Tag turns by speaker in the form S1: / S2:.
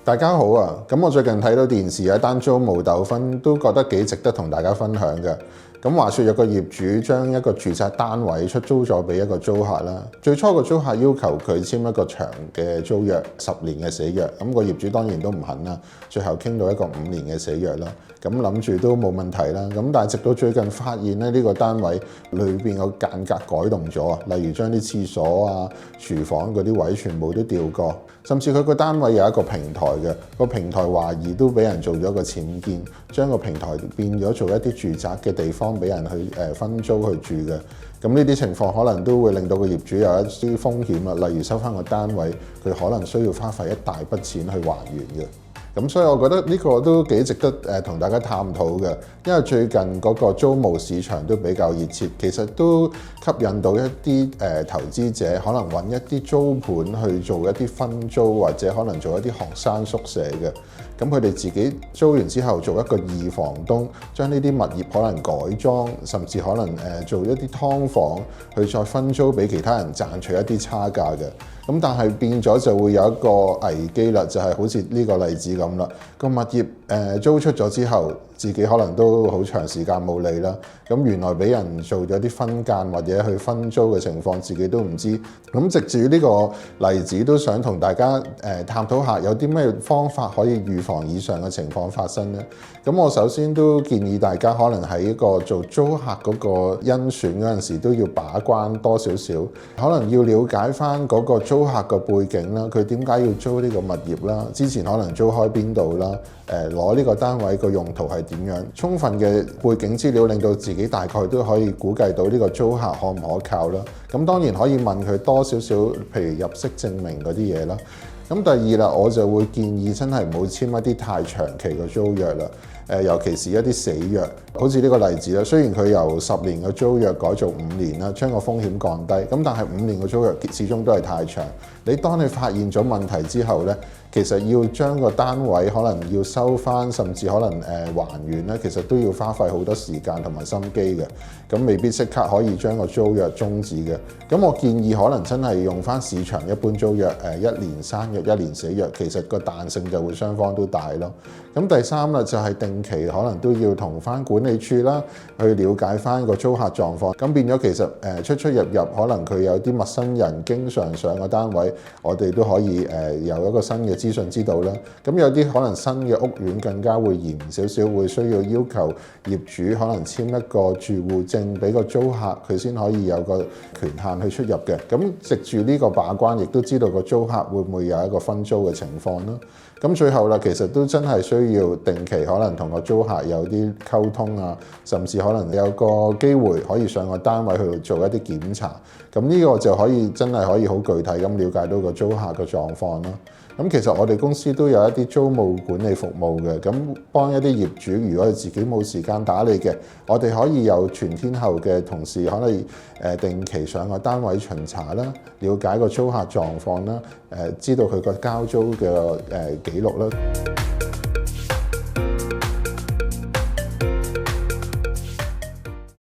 S1: 大家好啊！咁我最近睇到電視有一單租務糾紛，都覺得幾值得同大家分享嘅。咁話說有個業主將一個住宅單位出租咗俾一個租客啦。最初個租客要求佢簽一個長嘅租約，10年嘅死約。咁個業主當然都唔肯啦，最後傾到一個5年嘅死約啦。咁諗住都冇問題啦。咁但係直到最近發現咧，呢個單位裏邊個間隔改動咗啊，例如將啲廁所啊、廚房嗰啲位全部都調過，甚至佢個單位有一個平台嘅，個平台懷疑都俾人做咗個僭建，將個平台變咗做一啲住宅嘅地方俾人去分租去住嘅。咁呢啲情況可能都會令到個業主有一啲風險啊，例如收翻個單位，佢可能需要花費一大筆錢去還原嘅。咁所以我覺得呢個都幾值得同大家探討嘅，因為最近嗰個租務市場都比較熱切，其實都吸引到一啲投資者可能揾一啲租盤去做一啲分租，或者可能做一啲學生宿舍嘅。咁佢哋自己租完之後做一個二房東，將呢啲物業可能改裝，甚至可能做一啲劏房去再分租俾其他人賺取一啲差價嘅。咁但係變咗就會有一個危機啦，就係好似呢個例子咁啦。個物業租出咗之後，自己可能都好長時間冇理啦。咁原來俾人做咗啲分間或者去分租嘅情況，自己都唔知。咁藉住呢個例子，都想同大家探討下有啲咩方法可以預防以上嘅情況發生呢？咁我首先都建議大家可能喺一個做租客嗰個甄選嗰陣時都要把關多少少，可能要了解翻嗰個租客個背景啦，佢點解要租呢個物業啦？之前可能租開邊度啦？攞呢個單位個用途係點樣？充分嘅背景資料令到自己大概都可以估計到呢個租客可唔可靠啦。咁當然可以問佢多少少，譬如入息證明嗰啲嘢啦。咁第二啦，我就會建議真係唔好簽一啲太長期嘅租約啦。尤其是一啲死約，好似呢個例子啦。雖然佢由10年嘅租約改做5年啦，將個風險降低。咁但係5年嘅租約始終都係太長。當你發現咗問題之後呢，其實要將個單位可能要收翻，甚至可能還原咧，其實都要花費好多時間同埋心機嘅。咁未必即刻可以將個租約終止嘅。咁我建議可能真係用翻市場一般租約，1年生約、1年死約，其實個彈性就會雙方都大咯。咁第三啦，就係定期可能都要同翻管理處啦，去了解翻個租客狀況。咁變咗其實出出入入，可能佢有啲陌生人經常上個單位，我哋都可以有一個新嘅資訊知道啦。咁有啲可能新嘅屋苑更加會嚴少少，會需要求業主可能簽一個住戶證俾個租客，佢先可以有個權限去出入嘅。咁藉住呢個把關，亦都知道個租客會唔會有一個分租嘅情況啦。咁最後啦，其實都真係需要定期可能同個租客有啲溝通啊，甚至可能有個機會可以上個單位去做一啲檢查。咁呢個就可以真係可以好具體咁了解到個租客嘅狀況啦。咁其實我哋公司都有一啲租務管理服務嘅，咁幫一啲業主，如果佢自己冇時間打理嘅，我哋可以有全天候嘅同事可以定期上個單位巡查啦，了解個租客狀況啦，知道佢個交租嘅記錄啦。